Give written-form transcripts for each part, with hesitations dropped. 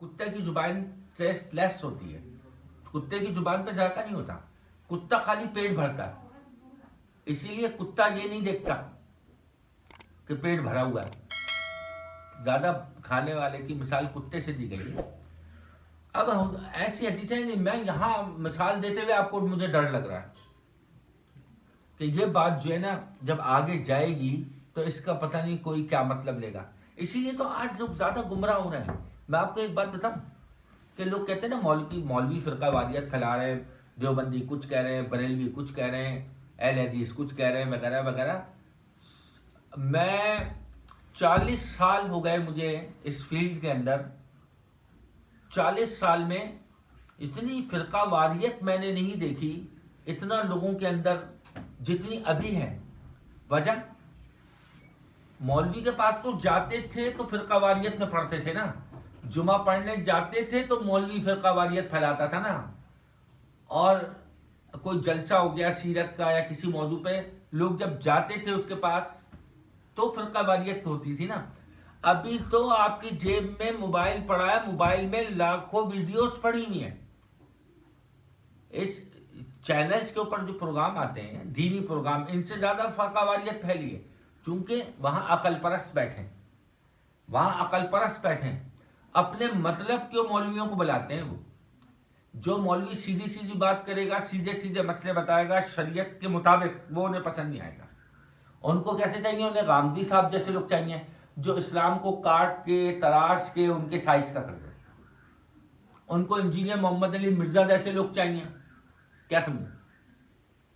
کتے کی زبان ٹیسٹ لیس ہوتی ہے، کتے کی زبان پہ ذائقہ نہیں ہوتا، کتا خالی پیٹ بھرتا ہے، اسی لیے کتا یہ نہیں دیکھتا کہ پیٹ بھرا ہوا ہے، زیادہ کھانے والے کی مثال کتے سے دی گئی ہے۔ اب ایسی حدیثیں میں یہاں مثال دیتے ہوئے آپ کو مجھے ڈر لگ رہا ہے کہ یہ بات جو ہے نا جب آگے جائے گی تو اس کا پتہ نہیں کوئی کیا مطلب لے گا، اسی لیے تو آج لوگ زیادہ گمراہ ہو رہے ہیں۔ میں آپ کو ایک بات بتاؤں کہ لوگ کہتے ہیں نا مولوی فرقہ واریت پھیلا رہے ہیں، دیوبندی کچھ کہہ رہے ہیں، بریلوی کچھ کہہ رہے ہیں، اہل حدیث کچھ کہہ رہے ہیں، وغیرہ وغیرہ۔ میں 40 سال ہو گئے مجھے اس فیلڈ کے اندر، 40 سال میں اتنی فرقہ واریت میں نے نہیں دیکھی اتنا لوگوں کے اندر جتنی ابھی ہے۔ وجہ مولوی کے پاس تو جاتے تھے تو فرقہ واریت میں پڑھتے تھے نا، جمعہ پڑھنے جاتے تھے تو مولوی فرقہ واریت پھیلاتا تھا نا، اور کوئی جلسہ ہو گیا سیرت کا یا کسی موضوع پہ لوگ جب جاتے تھے اس کے پاس تو فرقہ واریت ہوتی تھی نا۔ ابھی تو آپ کی جیب میں موبائل پڑا ہے، موبائل میں لاکھوں ویڈیوز پڑی ہوئی ہیں، اس چینلز کے اوپر جو پروگرام آتے ہیں دینی پروگرام، ان سے زیادہ فرقہ واریت پھیلی ہے، چونکہ وہاں عقل پرست بیٹھے، وہاں عقل پرست بیٹھے، اپنے مطلب کے مولویوں کو بلاتے ہیں۔ وہ جو مولوی سیدھی سیدھی بات کرے گا، سیدھے سیدھے مسئلے بتائے گا شریعت کے مطابق، وہ انہیں پسند نہیں آئے گا۔ ان کو کیسے چاہیے؟ انہیں غامدی صاحب جیسے لوگ چاہیے جو اسلام کو کاٹ کے تراش کے ان کے سائز کا کر دیں۔ ان کو انجینئر محمد علی مرزا جیسے لوگ چاہیے، کیا سمجھیں،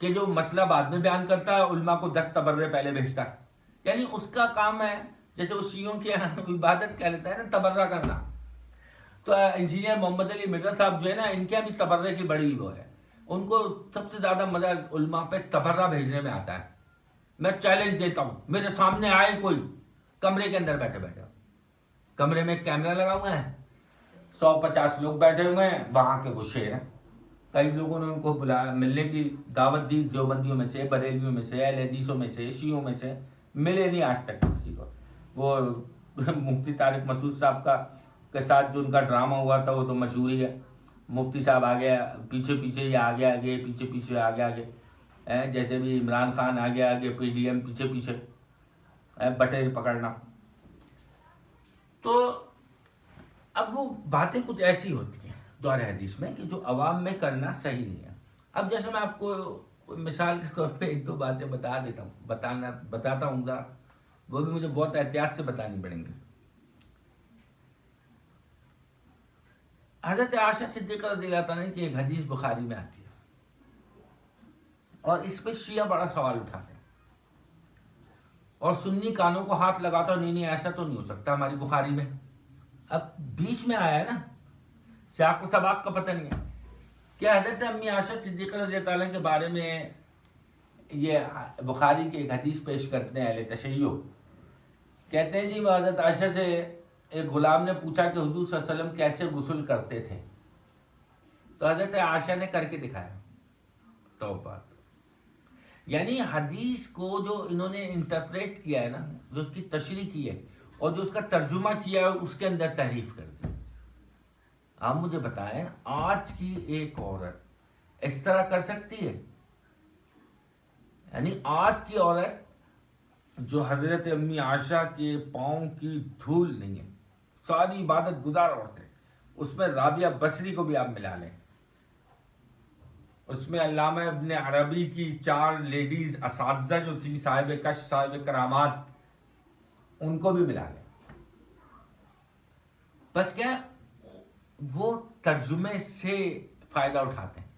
کہ جو مسئلہ بعد میں بیان کرتا ہے علماء کو 10 تبرے پہلے بھیجتا ہے، یعنی اس کا کام ہے جیسے وہ شیعوں کی عبادت کہہ لیتا ہے نا تبرہ کرنا، تو انجینئر محمد علی مرزا صاحب جو ہے نا ان کے بھی تبرے کی بڑی وہ ہے، ان کو سب سے زیادہ مزہ علماء پہ تبرہ بھیجنے میں آتا ہے۔ میں چیلنج دیتا ہوں، میرے سامنے آئے کوئی کمرے کے اندر بیٹھے بیٹھے، کمرے میں ایک کیمرہ لگا ہوا ہے، 150 لوگ بیٹھے ہوئے ہیں، وہاں کے وہ شیر ہیں، کئی لوگوں نے ان کو بلایا ملنے کی دعوت دی، دیوبندیوں میں سے، بریلویوں میں سے، اہل حدیثوں میں سے، شیعوں میں سے، ملے نہیں آج تک کسی کو۔ وہ مفتی طارق مسعود صاحب کا کے ساتھ جو ان کا ڈرامہ ہوا تھا وہ تو مشہور ہی ہے، مفتی صاحب آگے پیچھے پیچھے یا آگے آگے پیچھے پیچھے آگے آگے، جیسے بھی عمران خان آگے آگے پی ڈی ایم پیچھے پیچھے، بٹیر پکڑنا۔ تو اب وہ باتیں کچھ ایسی ہوتی ہیں دور حدیث میں کہ جو عوام میں کرنا صحیح نہیں ہے۔ اب جیسے میں آپ کو مثال کے طور پہ ایک دو باتیں بتا دیتا ہوں، بتاتا ہوں گا، وہ بھی مجھے بہت احتیاط سے بتانی پڑیں گی۔ حضرت عائشہ صدیقہ رضی اللہ تعالیٰ کی ایک حدیث بخاری میں آتی ہے، اور اس پہ شیعہ بڑا سوال اٹھاتے ہیں، اور سنی کانوں کو ہاتھ لگاتا، نہیں نہیں ایسا تو نہیں ہو سکتا ہماری بخاری میں۔ اب بیچ میں آیا ہے نا، سیاق و سباق کا پتہ نہیں ہے کہ حضرت امی عائشہ صدیقہ رضی اللہ تعالیٰ کے بارے میں یہ بخاری کی ایک حدیث پیش کرتے ہیں اہل تشیع، کہتے ہیں جی وہ حضرت عائشہ سے ایک غلام نے پوچھا کہ حضور صلی اللہ علیہ وسلم کیسے غسل کرتے تھے، تو حضرت عائشہ نے کر کے دکھایا۔ توبہ، یعنی حدیث کو جو انہوں نے انٹرپریٹ کیا ہے نا، جو اس کی تشریح کی ہے اور جو اس کا ترجمہ کیا ہے اس کے اندر تحریف کر دی۔ آپ مجھے بتائیں آج کی ایک عورت اس طرح کر سکتی ہے؟ یعنی آج کی عورت جو حضرت امی عائشہ کے پاؤں کی دھول نہیں ہے، ساری عبادت گزار عورتیں، اس میں رابعہ بصری کو بھی آپ ملا لیں، اس میں علامہ ابن عربی کی 4 لیڈیز اساتذہ جو تھی، صاحب کشف صاحب کرامات، ان کو بھی ملا لیں، بس کیا وہ ترجمے سے فائدہ اٹھاتے ہیں،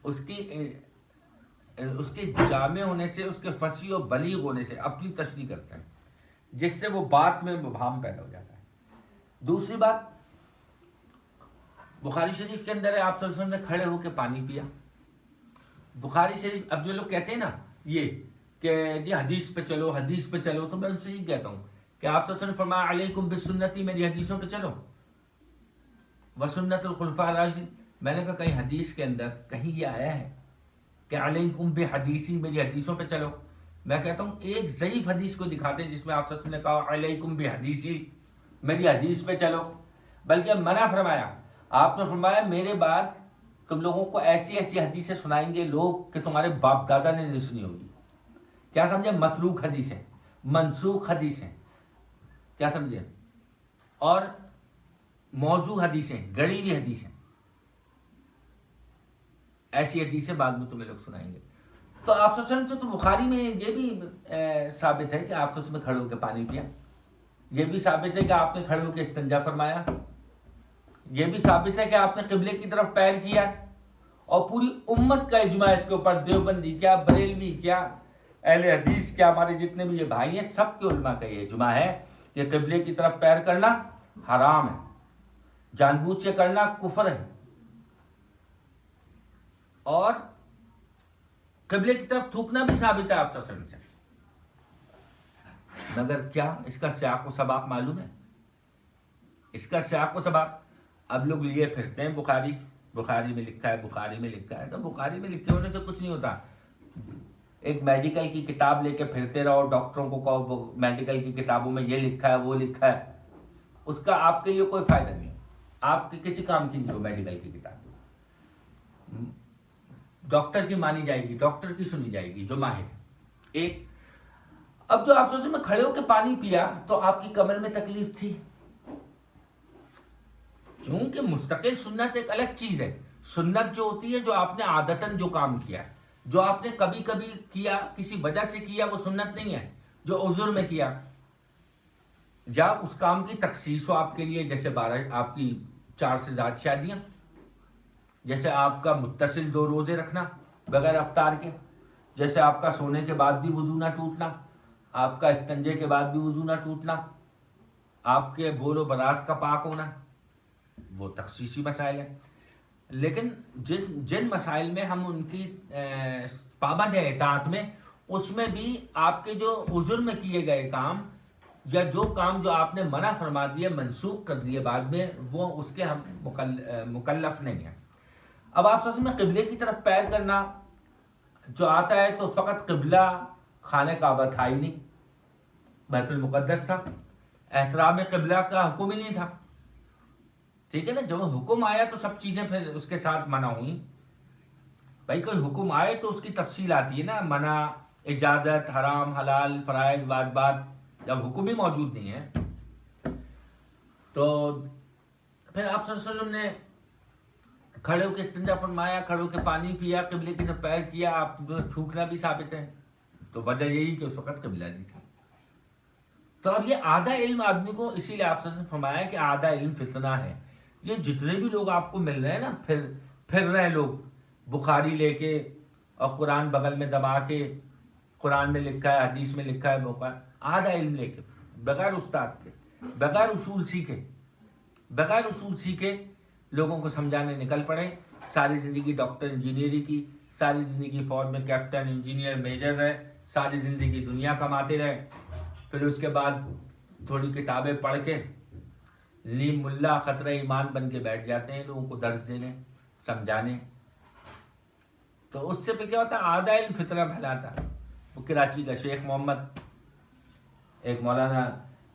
اس کے جامع ہونے سے، اس کے فصیح و بلیغ ہونے سے اپنی تشریح کرتے ہیں، جس سے وہ بات میں مبہام پیدا ہو جاتا ہے۔ دوسری بات، بخاری شریف کے اندر ہے آپ صلی اللہ علیہ وسلم نے کھڑے ہو کے پانی پیا۔ بخاری شریف، اب جو لوگ کہتے ہیں نا یہ کہ جی حدیث پہ چلو حدیث پہ چلو، تو میں ان سے یہ کہتا ہوں کہ آپ صلی اللہ علیہ وسلم نے فرمایا علیکم بسنتی، میری حدیثوں پہ چلو، وسنت الخلفاء الراشدین۔ میں نے کہا کہیں حدیث کے اندر کہیں یہ آیا ہے کہ علیکم بحدیثی، میری حدیثوں پہ چلو؟ میں کہتا ہوں ایک ضعیف حدیث کو دکھاتے ہیں جس میں آپ صلی اللہ علیہ وسلم نے کہا علیکم بحدیثی، میری حدیث پہ چلو۔ بلکہ منع فرمایا. آپ نے فرمایا میرے بعد تم لوگوں کو ایسی ایسی حدیثیں سنائیں گے لوگ کہ تمہارے باپ دادا نے نہیں سنی ہوگی. کیا سمجھے؟ متروک حدیثیں، منسوخ حدیثیں، کیا سمجھے، اور موضوع حدیثیں، گڑی ہوئی حدیثیں. ایسی حدیثیں بعد میں تمہیں لوگ سنائیں گے. تو آپ صلی اللہ علیہ وسلم سے تو بخاری میں یہ بھی ثابت ہے کہ آپ صلی اللہ علیہ وسلم میں کھڑے ہو کے پانی پیا. یہ بھی ثابت ہے کہ آپ نے کھڑے ہو کے استنجا فرمایا. یہ بھی ثابت ہے کہ آپ نے قبلے کی طرف پیر کیا. اور پوری امت کا اجماع اس کے اوپر، دیوبندی کیا، بریلوی کیا، اہل حدیث کیا، ہمارے جتنے بھی یہ بھائی ہیں سب کے علماء کا یہ اجماع ہے کہ قبلے کی طرف پیر کرنا حرام ہے، جان بوجھ کے کرنا کفر ہے. اور قبلے کی طرف تھوکنا بھی ثابت ہے آپ صلی اللہ علیہ وسلم سے. مگر کیا اس کا سیاق و سباق معلوم ہے؟ اس کا سیاق و سباق اب لوگ لیے پھرتے ہیں بخاری میں لکھا ہے، بخاری میں لکھا ہے. تو بخاری میں لکھے ہونے سے کچھ نہیں ہوتا. ایک میڈیکل کی کتاب لے کے پھرتے رہو، ڈاکٹروں کو کہو میڈیکل کی کتابوں میں یہ لکھا ہے وہ لکھا ہے، اس کا آپ کے لیے کوئی فائدہ نہیں ہے. آپ کے کسی کام کی نہیں ہو میڈیکل کی کتاب. ڈاکٹر کی مانی جائے گی، ڈاکٹر کی سنی جائے گی جو ماہر. ایک اب جو آپ سوچیں میں کھڑے ہو کے پانی پیا تو آپ کی کمر میں تکلیف تھی، کیونکہ مستقل سنت ایک الگ چیز ہے. سنت جو ہوتی ہے جو آپ نے عادتاً جو کام کیا، جو آپ نے کبھی کبھی کیا کسی وجہ سے کیا، وہ سنت نہیں ہے. جو عذر میں کیا یا اس کام کی تخصیص ہو آپ کے لیے، جیسے 12 آپ کی 4 سے زیادہ شادیاں، جیسے آپ کا متصل 2 روزے رکھنا بغیر افطار کے، جیسے آپ کا سونے کے بعد بھی وضو نہ ٹوٹنا، آپ کا استنجے کے بعد بھی وضو نہ ٹوٹنا، آپ کے بول و براز کا پاک ہونا، وہ تخصیصی مسائل ہیں. لیکن جن مسائل میں ہم ان کی پابند ہیں اطاعت میں، اس میں بھی آپ کے جو عذر میں کیے گئے کام یا جو کام جو آپ نے منع فرما دیے، منسوخ کر دیے بعد میں، وہ اس کے ہم مکلف نہیں ہیں. اب آپ سوچیں میں قبلے کی طرف پیر کرنا جو آتا ہے تو فقط قبلہ خانہ کعبہ تھا ہی نہیں، بیت المقدس تھا. احترام قبلہ کا حکم ہی نہیں تھا. ٹھیک ہے نا؟ جب حکم آیا تو سب چیزیں پھر اس کے ساتھ منع ہوئی. بھائی کوئی حکم آئے تو اس کی تفصیل آتی ہے نا، منع، اجازت، حرام، حلال، فرائض، واجبات. جب حکم ہی موجود نہیں ہے تو پھر آپ صلی اللہ علیہ وسلم نے کھڑے ہو کے استنجا فرمایا، کھڑے ہو کے پانی پیا، قبلے کی طرف پیر کیا. آپ تھوکنا بھی ثابت ہے، تو وجہ یہی کہ اس وقت قبلہ نہیں تھا. تو اب یہ آدھا علم آدمی کو، اسی لیے آپ صلی اللہ علیہ وسلم نے فرمایا کہ آدھا علم فتنہ ہے. یہ جتنے بھی لوگ آپ کو مل رہے ہیں نا، پھر رہے لوگ بخاری لے کے اور قرآن بغل میں دبا کے، قرآن میں لکھا ہے، حدیث میں لکھا ہے، آدھا علم لے کے بغیر استاد کے، بغیر اصول سیکھے لوگوں کو سمجھانے نکل پڑے. ساری زندگی ڈاکٹر انجینئرنگ کی، ساری زندگی فوج میں کیپٹن انجینئر میجر رہے، ساری زندگی دنیا کماتے رہے. پھر اس کے بعد تھوڑی کتابیں پڑھ کے نیم ملا خطرہ ایمان بن کے بیٹھ جاتے ہیں لوگوں کو درس دینے، سمجھانے. تو اس سے پھر کیا ہوتا ہے؟ آدھا علم فتنہ پھیلاتا ہے. وہ کراچی کا شیخ محمد، ایک مولانا،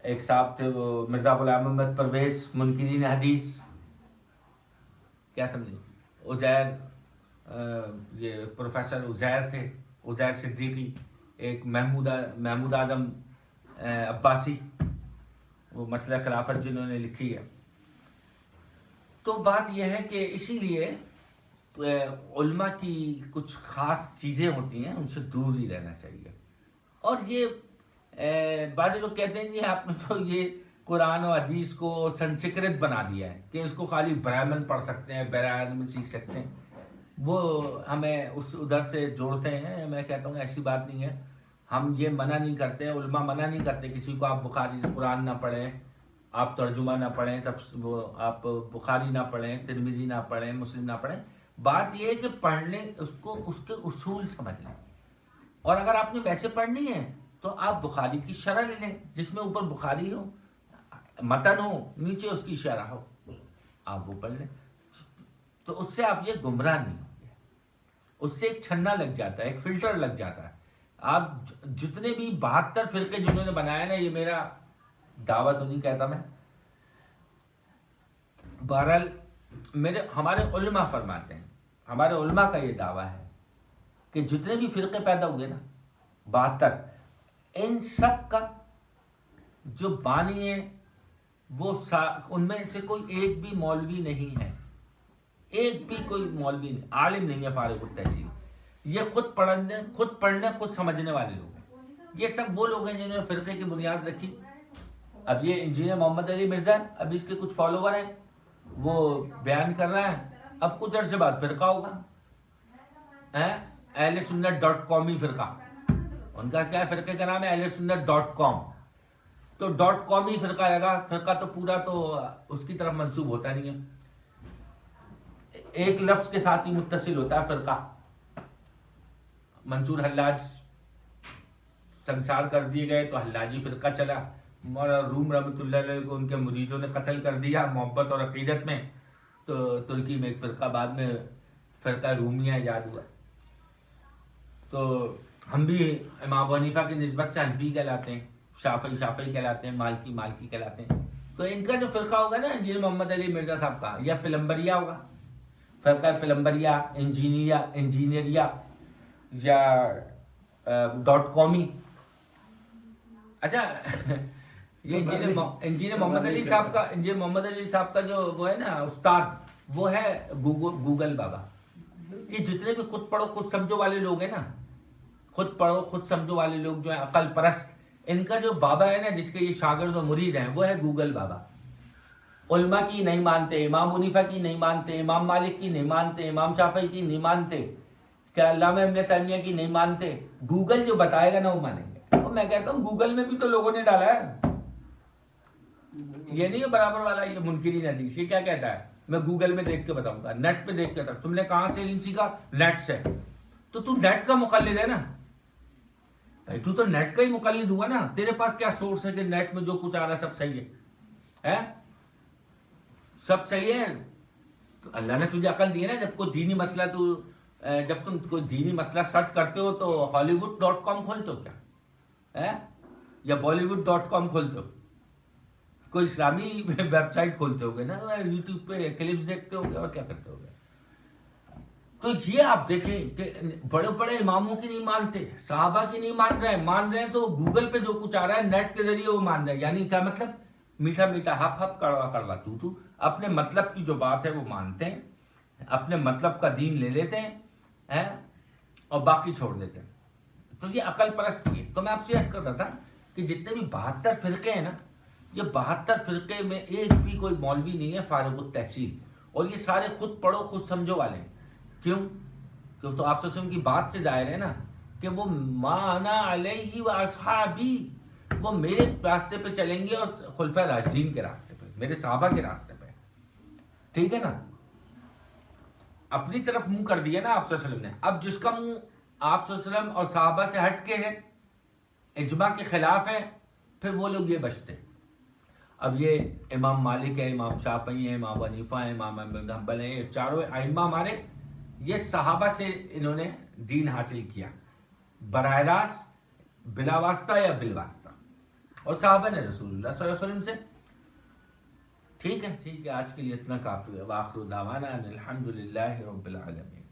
ایک صاحب تھے وہ مرزا غلام محمد پرویز، منکرین حدیث، کیا سمجھے، عزیر، یہ پروفیسر عزیر تھے، عزیر صدیقی. ایک محمود اعظم عباسی، وہ مسئلہ خلافت جنہوں نے لکھی ہے. تو بات یہ ہے کہ اسی لیے علماء کی کچھ خاص چیزیں ہوتی ہیں، ان سے دور ہی رہنا چاہیے. اور یہ بعض لوگ کہتے ہیں کہ آپ نے تو یہ قرآن و حدیث کو سنسکرت بنا دیا ہے کہ اس کو خالی برہمن پڑھ سکتے ہیں، برہمن سیکھ سکتے ہیں. وہ ہمیں ادھر سے جوڑتے ہیں. میں کہتا ہوں ایسی بات نہیں ہے. ہم یہ منع نہیں کرتے، علماء منع نہیں کرتے کسی کو آپ بخاری قرآن نہ پڑھیں، آپ ترجمہ نہ پڑھیں، آپ بخاری نہ پڑھیں، ترمذی نہ پڑھیں، مسلم نہ پڑھیں. بات یہ ہے کہ پڑھنے اس کے اصول سمجھ لیں. اور اگر آپ نے ویسے پڑھنی ہے تو آپ بخاری کی شرح لے لیں، جس میں اوپر بخاری ہو، متن ہو، نیچے اس کی شرح ہو، آپ وہ پڑھ لیں. تو اس سے آپ یہ گمراہ نہیں ہوں گے. اس سے ایک چھنا لگ جاتا ہے، ایک فلٹر لگ جاتا ہے. آپ جتنے بھی 72 فرقے جنہوں نے بنایا نا، یہ میرا دعویٰ تو نہیں کہتا میں، بہرحال ہمارے علماء فرماتے ہیں، ہمارے علماء کا یہ دعویٰ ہے کہ جتنے بھی فرقے پیدا ہوئے نا 72، ان سب کا جو بانی ہے وہ ان میں سے کوئی ایک بھی مولوی نہیں ہے، ایک بھی کوئی مولوی نہیں، عالم نہیں ہے فارغ التحصیل. یہ خود پڑھنے خود سمجھنے والے لوگ ہیں. یہ سب وہ لوگ ہیں جنہوں نے فرقے کی بنیاد رکھی. اب یہ انجینئر محمد علی مرزا، اب اس کے کچھ فالوور ہیں، وہ بیان کر رہا ہے اب کچھ عرصے بعد فرقہ ہوگا، اہل سنت .com فرقہ. ان کا کیا فرقے کا نام ہے؟ اہل سنت .com. تو .com ہی فرقہ رہے گا. فرقہ تو پورا تو اس کی طرف منسوب ہوتا نہیں ہے، ایک لفظ کے ساتھ ہی متصل ہوتا ہے فرقہ. منصور حلاج سنسار کر دیے گئے تو حلاجی فرقہ چلا. مولانا روم رحمۃ اللہ علیہ کو ان کے مریدوں نے قتل کر دیا محبت اور عقیدت میں، تو ترکی میں ایک فرقہ بعد میں فرقہ رومیہ ایجاد ہوا. تو ہم بھی امام ابو حنیفہ کی نسبت سے حنفی کہلاتے ہیں، شافعی کہلاتے ہیں، مالکی کہلاتے ہیں. تو ان کا جو فرقہ ہوگا نا انجینئر محمد علی مرزا صاحب کا، یا پلمبریہ ہوگا، فرقہ پلمبریہ، انجینئریا یا .com. اچھا یہ انجینئر محمد علی صاحب کا جو وہ ہے نا استاد، وہ ہے گوگل بابا. یہ جتنے بھی خود پڑھو خود سمجھو والے لوگ ہیں نا، خود پڑھو خود سمجھو والے لوگ جو ہیں عقل پرست، ان کا جو بابا ہے نا جس کے یہ شاگرد و مرید ہیں، وہ ہے گوگل بابا. علماء کی نہیں مانتے، امام حنیفہ کی نہیں مانتے، امام مالک کی نہیں مانتے، امام شافعی کی نہیں مانتے، کیا علامہ ابن تیمیہ کی نہیں مانتے. گوگل جو بتائے گا نا وہ مانیں گے. اور میں کہتا ہوں گوگل میں بھی تو لوگوں نے ڈالا ہے، یہ نہیں ہے برابر والا یہ منکرین حدیث. یہ کیا کہتا ہے؟ میں گوگل میں دیکھ کے بتاؤں گا، نیٹ پہ دیکھ کے بتاؤں. تم نے کہاں سے علم سیکھا؟ نیٹ سے. تو تم نیٹ کا مقلد ہے نا بھائی، تو نیٹ کا ہی مقلد ہوا نا. تیرے پاس کیا سورس ہے کہ نیٹ میں جو کچھ آ رہا ہے سب صحیح ہے؟ سب صحیح ہے. تو اللہ نے تجھے عقل دی ہے نا. جب کوئی دینی مسئلہ جب تم کوئی دینی مسئلہ سرچ کرتے ہو تو ہالی ووڈ .com کھولتے ہو کیا، یا بالی ووڈ .com کھولتے ہو؟ کوئی اسلامی ویب سائٹ کھولتے ہو گے نا، یوٹیوب پہ کلپس دیکھتے ہو گے اور کیا کرتے ہو گے. تو یہ آپ دیکھیں کہ بڑے بڑے اماموں کی نہیں مانتے، صحابہ کی نہیں مان رہے ہیں تو گوگل پہ جو کچھ آ رہا ہے نیٹ کے ذریعے وہ مان رہے ہیں. یعنی کیا مطلب؟ میٹھا میٹھا ہپ ہپ کڑوا کڑوا تو اپنے مطلب کی جو بات ہے وہ مانتے ہیں، اپنے مطلب کا دین لے لیتے ہیں اور باقی چھوڑ دیتے ہیں. تو یہ عقل پرست ہے. تو میں آپ سے عرض کر رہا تھا کہ جتنے بھی 72 فرقے ہیں نا، یہ 72 فرقے میں ایک بھی کوئی مولوی نہیں ہے فارغ التحصیل، اور یہ سارے خود پڑھو خود سمجھو والے ہیں. کیوں؟ تو آپ سے ان کی بات سے ظاہر ہے نا کہ وہ ما انا علیہ و اصحابی، وہ میرے راستے پہ چلیں گے اور خلفائے راشدین کے راستے پہ، میرے صحابہ کے راستے پہ. ٹھیک ہے نا؟ اپنی طرف منہ کر دیا نا آپ صلی اللہ علیہ وسلم نے. اب جس کا منہ آپ صلی اللہ علیہ وسلم اور صحابہ سے ہٹ کے ہے، اجماع کے خلاف ہے، پھر وہ لوگ یہ بچتے. اب یہ امام مالک ہے، امام شافعی ہے، امام حنیفہ ہے، امام احمد حنبل ہیں، یہ چاروں ائمہ ہمارے، یہ صحابہ سے انہوں نے دین حاصل کیا براہ راست، بلا واسطہ یا بالواسطہ، اور صحابہ نے رسول اللہ صلی اللہ علیہ وسلم سے. ٹھیک ہے آج کے لیے اتنا کافی ہے. وآخر دعوانا ان الحمد للہ رب العالمین.